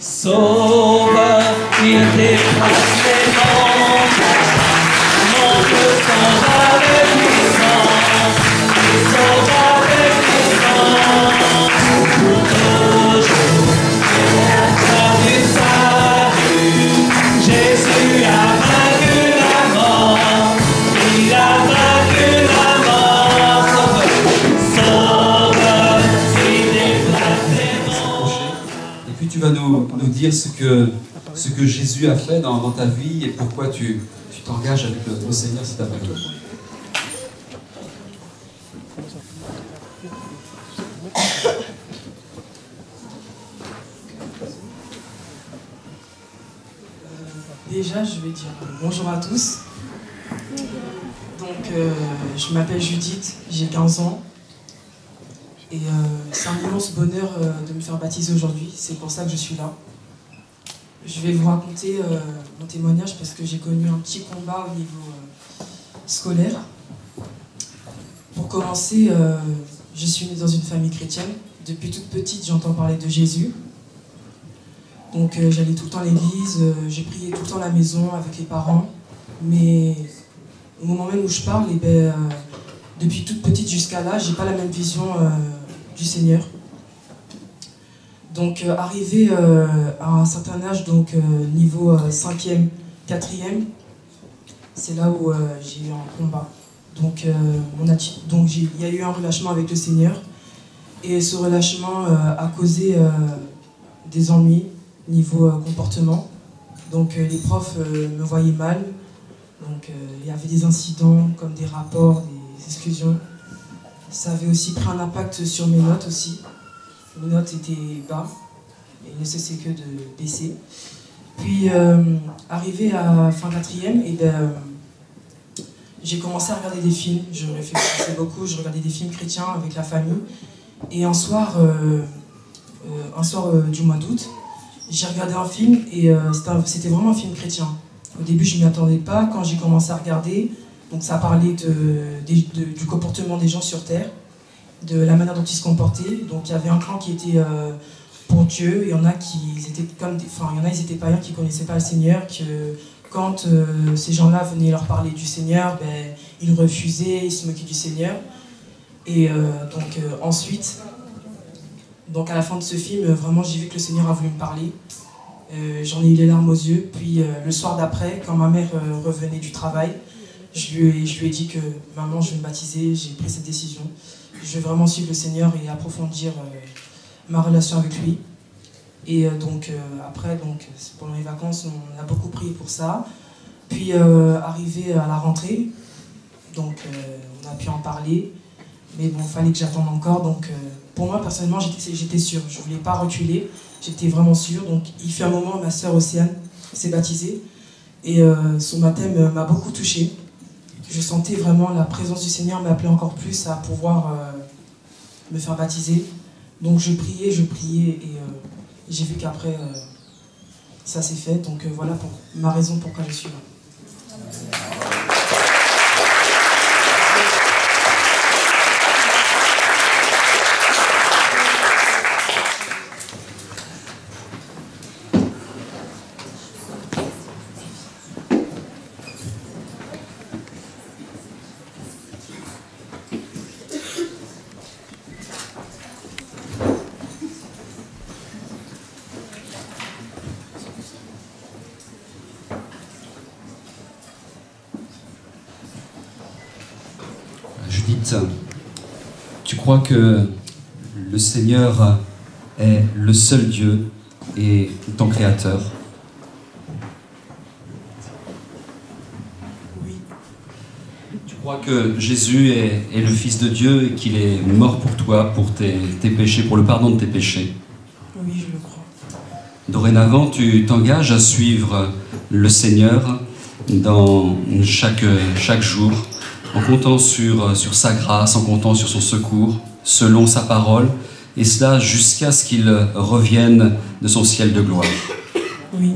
Sauveur, il déplace les montagnes, monte sans avec puissance, il sauve avec puissance, pour toujours, c'est la gloire du salut. Jésus a vaincu la mort, il a vaincu la mort, sauveur, il déplace les montagnes. Et puis tu vas nous dire ce que Jésus a fait dans ta vie et pourquoi tu t'engages avec le Seigneur cet après-midi. Déjà, je vais dire bonjour à tous. Donc, je m'appelle Judith, j'ai 15 ans. Et c'est un immense bonheur de me faire baptiser aujourd'hui, c'est pour ça que je suis là. Je vais vous raconter mon témoignage parce que j'ai connu un petit combat au niveau scolaire. Pour commencer, je suis née dans une famille chrétienne. Depuis toute petite, j'entends parler de Jésus. Donc j'allais tout le temps à l'église, j'ai prié tout le temps à la maison avec les parents. Mais au moment même où je parle, depuis toute petite jusqu'à là, j'ai pas la même vision du Seigneur. Donc arrivé à un certain âge, donc niveau 5e, 4e, c'est là où j'ai eu un combat. Donc il y a eu un relâchement avec le Seigneur. Et ce relâchement a causé des ennuis niveau comportement. Donc les profs me voyaient mal. Donc il y avait des incidents comme des rapports, des exclusions. Ça avait aussi pris un impact sur mes notes aussi. Mes notes étaient bas et ne cessaient que de baisser. Puis arrivé à fin 4e, j'ai commencé à regarder des films. Je réfléchissais beaucoup, je regardais des films chrétiens avec la famille. Et un soir du mois d'août, j'ai regardé un film et c'était vraiment un film chrétien. Au début, je ne m'y attendais pas. Quand j'ai commencé à regarder, donc ça parlait du comportement des gens sur Terre, de la manière dont ils se comportaient. Donc il y avait un clan qui était pour Dieu, et il y en a qui étaient ils étaient païens, qui ne connaissaient pas le Seigneur, que quand ces gens-là venaient leur parler du Seigneur, ils refusaient, ils se moquaient du Seigneur. Et ensuite, donc à la fin de ce film, vraiment j'ai vu que le Seigneur a voulu me parler. J'en ai eu les larmes aux yeux. Puis le soir d'après, quand ma mère revenait du travail, je lui ai dit que maman, je vais me baptiser, j'ai pris cette décision. Je vais vraiment suivre le Seigneur et approfondir ma relation avec lui. Et après, pendant les vacances, on a beaucoup prié pour ça. Puis arrivé à la rentrée, donc on a pu en parler. Mais bon, il fallait que j'attende encore. Donc pour moi, personnellement, j'étais sûre. Je ne voulais pas reculer. J'étais vraiment sûre. Donc il fait un moment, ma sœur Océane s'est baptisée. Et son baptême m'a beaucoup touchée. Je sentais vraiment la présence du Seigneur m'appeler encore plus à pouvoir me faire baptiser. Donc je priais et j'ai vu qu'après ça s'est fait. Donc voilà ma raison pourquoi je suis là. Judith, tu crois que le Seigneur est le seul Dieu et ton Créateur? Oui. Tu crois que Jésus est le Fils de Dieu et qu'il est mort pour toi, pour tes péchés, pour le pardon de tes péchés? Oui, je le crois. Dorénavant, tu t'engages à suivre le Seigneur dans chaque jour, en comptant sur sa grâce, en comptant sur son secours, selon sa parole, et cela jusqu'à ce qu'il revienne de son ciel de gloire. Oui.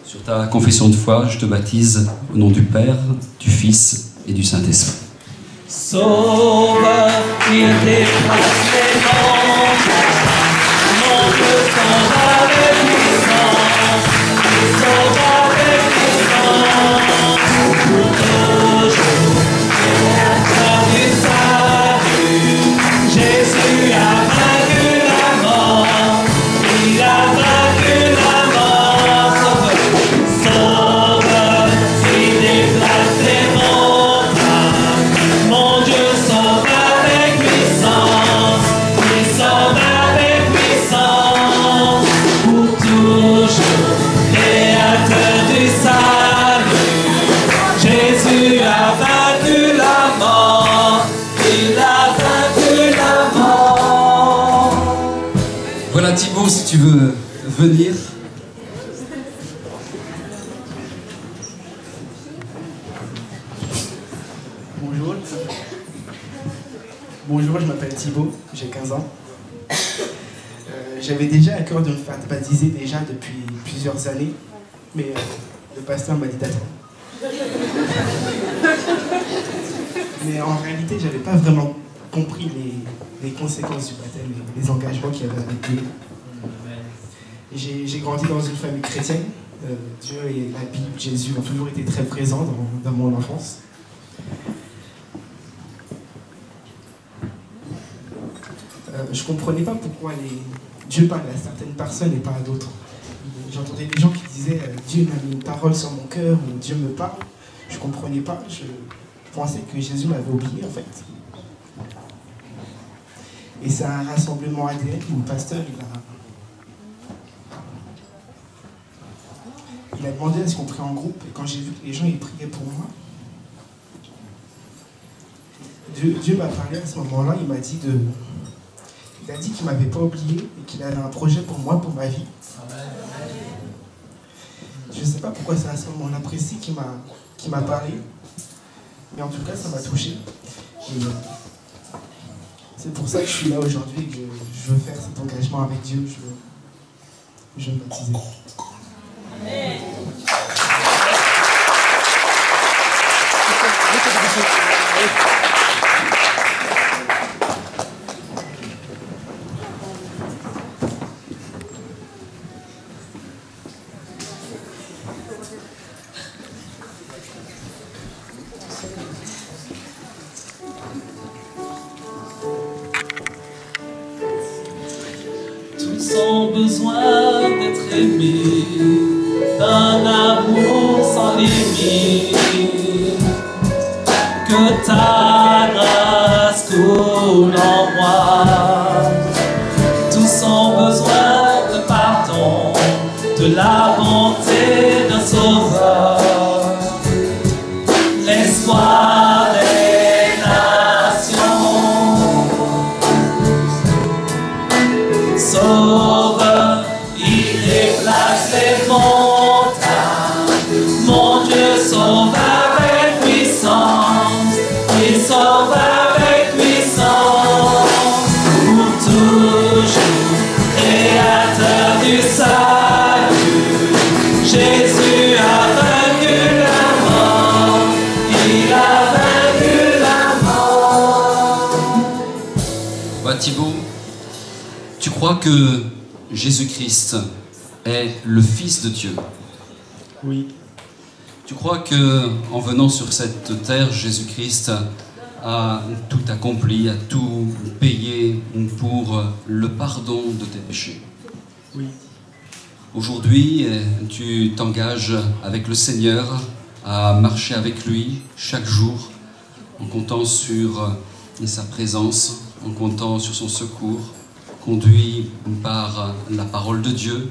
Sur ta confession de foi, je te baptise au nom du Père, du Fils et du Saint-Esprit. Sauveur, il déplace les montagnes, monte sans avec puissance. Voilà Thibaut, si tu veux venir. Bonjour. Bonjour, je m'appelle Thibaut, j'ai 15 ans. J'avais déjà à cœur de me faire baptiser déjà depuis plusieurs années, mais le pasteur m'a dit d'attendre. Mais en réalité, j'avais pas vraiment compris les conséquences du baptême, les engagements qu'il y avait avec Dieu. J'ai grandi dans une famille chrétienne. Dieu et la Bible, Jésus ont toujours été très présents dans mon enfance. Je comprenais pas pourquoi Dieu parle à certaines personnes et pas à d'autres. J'entendais des gens qui disaient Dieu m'a mis une parole sur mon cœur ou Dieu me parle. Je comprenais pas. Je pensais que Jésus m'avait oublié en fait. Et c'est un rassemblement ADN où le pasteur il a demandé à ce qu'on prie en groupe. Et quand j'ai vu que les gens ils priaient pour moi, Dieu m'a parlé à ce moment-là. Il m'a dit il a dit qu'il ne m'avait pas oublié et qu'il avait un projet pour moi, pour ma vie. Je ne sais pas pourquoi c'est à ce moment-là précis qu'il m'a parlé, mais en tout cas ça m'a touché. Et c'est pour ça que je suis là aujourd'hui et que je veux faire cet engagement avec Dieu. Je veux me baptiser. Tous ont besoin d'être aimés, d'un amour sans limite. Que ta grâce coule en moi. Tous ont besoin de pardon, de la bonté d'un sauveur, l'espoir des nations. Sauveur, il déplace les montagnes. Mon Dieu sauve avec puissance. Il sauve avec puissance. Pour toujours, créateur du salut. Jésus a vaincu la mort. Il a vaincu la mort. Bah, Thibaut, tu crois que Jésus-Christ est le Fils de Dieu? Oui. Tu crois que en venant sur cette terre, Jésus-Christ a tout accompli, a tout payé pour le pardon de tes péchés? Oui. Aujourd'hui, tu t'engages avec le Seigneur à marcher avec lui chaque jour en comptant sur sa présence, en comptant sur son secours, conduit par la parole de Dieu,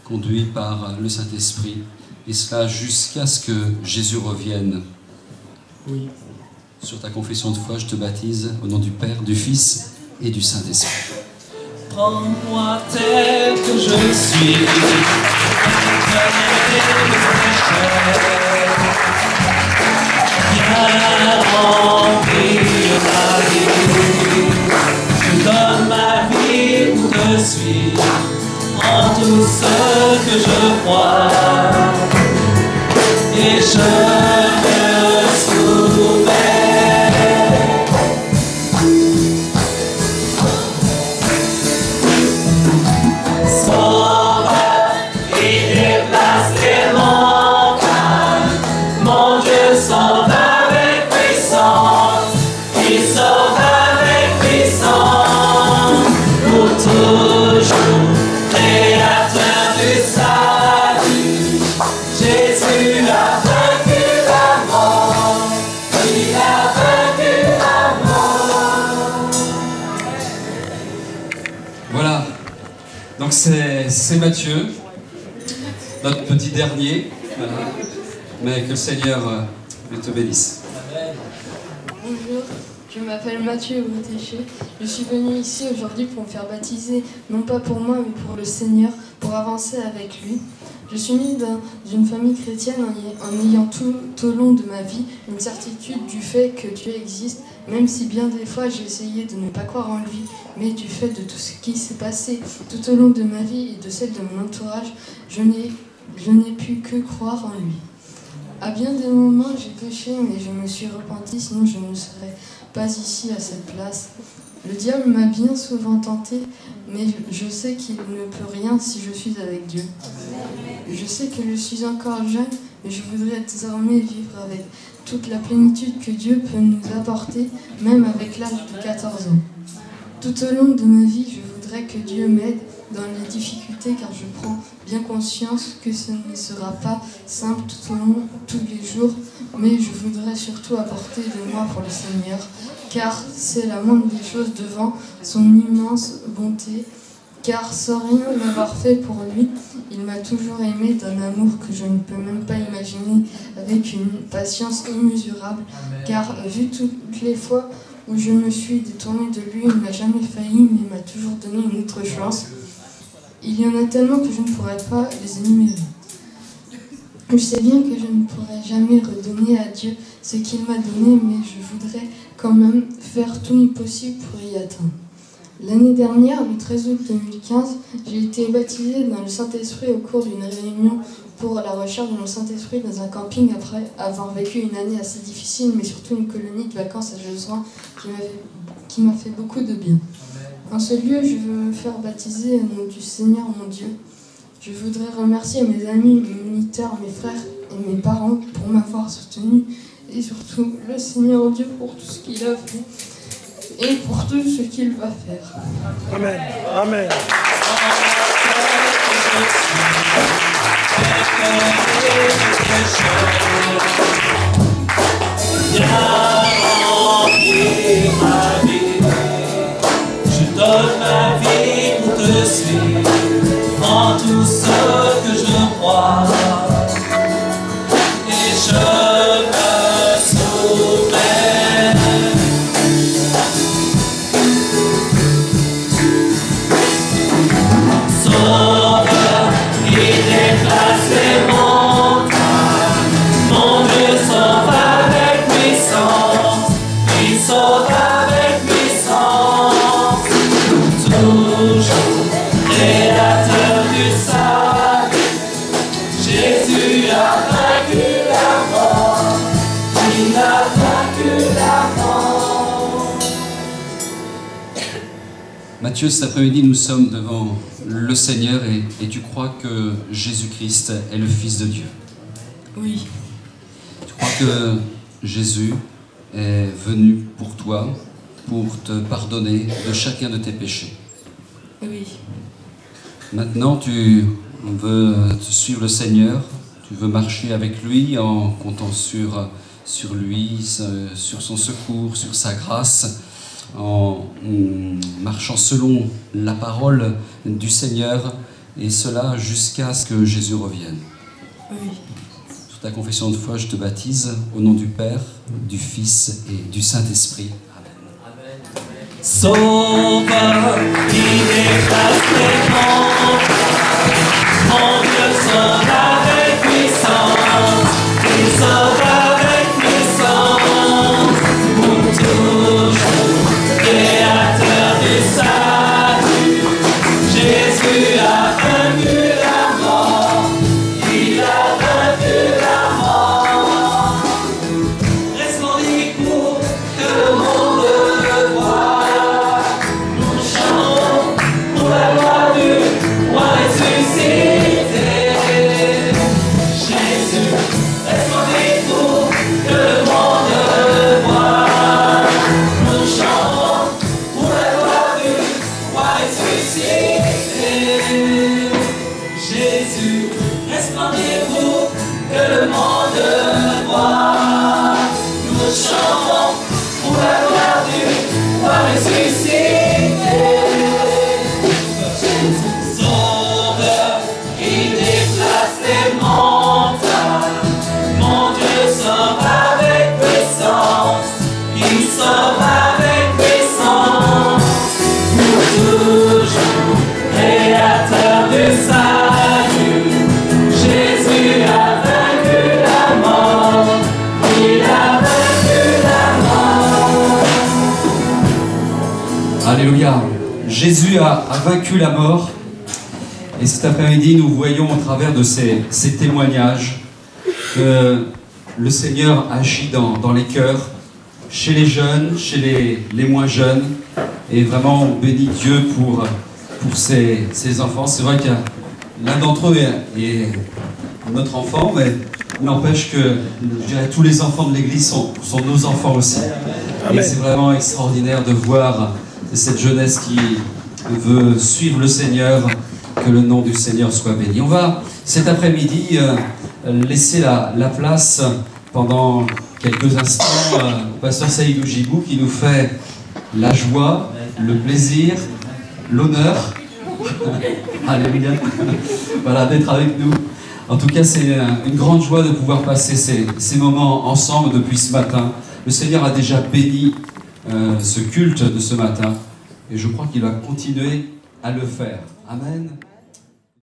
conduit par le Saint-Esprit, et cela jusqu'à ce que Jésus revienne. Oui. Sur ta confession de foi, je te baptise au nom du Père, du Fils et du Saint-Esprit. Prends-moi tel que je suis, viens remplir ma vie. Je donne ma vie pour te suivre, en tout ce que je crois, et je me soumets. Toujours, créateur. Mathieu, notre petit dernier. Voilà. Mais que le Seigneur te bénisse. Bonjour, je m'appelle Mathieu Boutéché. Je suis venu ici aujourd'hui pour me faire baptiser, non pas pour moi, mais pour le Seigneur, pour avancer avec lui. Je suis né dans une famille chrétienne en ayant tout au long de ma vie une certitude du fait que Dieu existe, même si bien des fois j'ai essayé de ne pas croire en lui, mais du fait de tout ce qui s'est passé tout au long de ma vie et de celle de mon entourage, je n'ai pu que croire en lui. À bien des moments, j'ai péché, mais je me suis repenti, sinon je ne serais pas ici à cette place. Le diable m'a bien souvent tenté, mais je sais qu'il ne peut rien si je suis avec Dieu. Je sais que je suis encore jeune, mais je voudrais désormais vivre avec toute la plénitude que Dieu peut nous apporter, même avec l'âge de 14 ans. Tout au long de ma vie, je voudrais que Dieu m'aide dans les difficultés, car je prends bien conscience que ce ne sera pas simple tout au long, tous les jours, mais je voudrais surtout apporter de moi pour le Seigneur, car c'est la moindre des choses devant son immense bonté, car sans rien avoir fait pour lui, il m'a toujours aimé d'un amour que je ne peux même pas imaginer, avec une patience immesurable, car vu toutes les fois où je me suis détournée de lui, il n'a jamais failli, mais m'a toujours donné une autre chance. Il y en a tellement que je ne pourrais pas les énumérer. Je sais bien que je ne pourrai jamais redonner à Dieu ce qu'il m'a donné, mais je voudrais quand même faire tout mon possible pour y atteindre. L'année dernière, le 13 août 2015, j'ai été baptisée dans le Saint-Esprit au cours d'une réunion pour la recherche de mon Saint-Esprit dans un camping après avoir vécu une année assez difficile, mais surtout une colonie de vacances à Josserand qui m'a fait beaucoup de bien. En ce lieu, je veux me faire baptiser au nom du Seigneur mon Dieu. Je voudrais remercier mes amis, mes moniteurs, mes frères et mes parents pour m'avoir soutenu et surtout le Seigneur Dieu pour tout ce qu'il a fait et pour tout ce qu'il va faire. Amen. Amen. Je donne ma vie pour te suivre en tout ce que je crois et je me soumets. Sauveur, il déplace les montagnes, mon Dieu sauve avec puissance, il sauve avec puissance, toujours créateur du salut. Jésus a vaincu la mort, il a vaincu la mort. Mathieu, cet après-midi, nous sommes devant le Seigneur et tu crois que Jésus-Christ est le Fils de Dieu. Oui, Tu crois que Jésus est venu pour toi, pour te pardonner de chacun de tes péchés. oui, Maintenant, tu veux suivre le Seigneur, tu veux marcher avec lui en comptant sur lui, sur son secours, sur sa grâce, en marchant selon la parole du Seigneur, et cela jusqu'à ce que Jésus revienne. oui. Sur ta confession de foi, je te baptise au nom du Père, du Fils et du Saint-Esprit. Sauveur, il déplace les montagnes, mon Dieu sauve avec puissance, il sauve avec puissance, pour toujours, créateur du salut. Jésus a vaincu la mort, il a vaincu la mort. Resplendit pour que le monde le voie. Nous chantons pour la gloire du roi ressuscité. Jésus, resplendit pour que le monde le voie. Nous chantons pour la gloire du roi ressuscité. Jésus, resplendit pour que le monde le voie. Nous chantons pour la gloire du roi ressuscité. Sauveur, Alléluia. Jésus a vaincu la mort. Et cet après-midi, nous voyons au travers de ces témoignages que le Seigneur agit dans les cœurs, chez les jeunes, chez les moins jeunes. Et vraiment, on bénit Dieu pour ces enfants. C'est vrai qu'il y a l'un d'entre eux est notre enfant, mais n'empêche que, je dirais, tous les enfants de l'Église sont nos enfants aussi. Amen. Et c'est vraiment extraordinaire de voir cette jeunesse qui veut suivre le Seigneur, que le nom du Seigneur soit béni. On va, cet après-midi, laisser la place pendant quelques instants au pasteur Saïdou Jibou qui nous fait la joie, le plaisir, l'honneur, alléluia, voilà, d'être avec nous. En tout cas, c'est une grande joie de pouvoir passer ces moments ensemble depuis ce matin. Le Seigneur a déjà béni ce culte de ce matin et je crois qu'il va continuer à le faire. Amen.